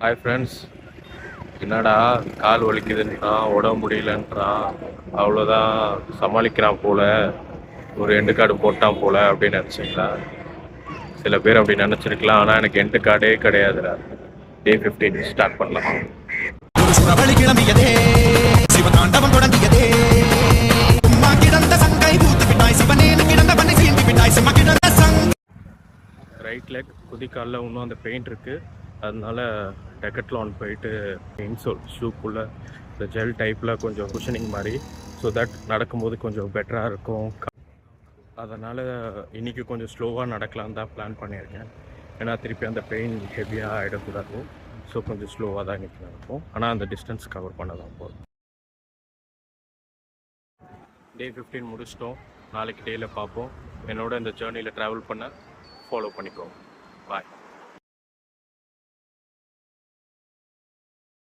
Hi friends. என்னடா கால் வலிக்குதுன்றான், உடம்பு முடியலன்றான், அவ்வளோதான் சமாளிக்கிறான் போல, ஒரு எண்டு கார்டு போட்டான் போல அப்படின்னு நினச்சிங்களா? சில பேர் அப்படி நினச்சிருக்கலாம். ஆனால் எனக்கு எண்டு கார்டே கிடையாதுடா. டே 15 ஸ்டார்ட் பண்ணலாம். ஒரு சுறவழி கிளம்பியதே, சிவதாண்டவம் தொடங்கியதே. உம்மா கிடந்த சங்கை பூத்து விட்டாய், சிவனேனு கிடந்த பண்ணை சீண்டி விட்டாய், சிம்ம கிடந்த ரைட் லெக் குதிக்காலில் இன்னும் அந்த பெயிண்ட் இருக்குது. அதனால டெக்கட்லான் போயிட்டு இன்சோல் ஷூக்குள்ளே இந்த ஜெல் டைப்பில் கொஞ்சம் குஷனிங் மாதிரி, ஸோ தட் நடக்கும்போது கொஞ்சம் பெட்டராக இருக்கும். அதனால் இன்றைக்கி கொஞ்சம் ஸ்லோவாக நடக்கலான்னு தான் பிளான் பண்ணியிருக்கேன். ஏன்னா திருப்பி அந்த பெயின் ஹெவியாக ஆகிடக்கூடாது. ஸோ கொஞ்சம் ஸ்லோவாக தான் இன்றைக்கி நடக்கும். ஆனால் அந்த டிஸ்டன்ஸ் கவர் பண்ண தான் போதும். டே 15 முடிச்சிட்டோம். நாளைக்கு டேயில் பார்ப்போம். என்னோட இந்த ஜேர்னியில் ட்ராவல் பண்ண ஃபாலோ பண்ணிக்கோங்க. பாய்.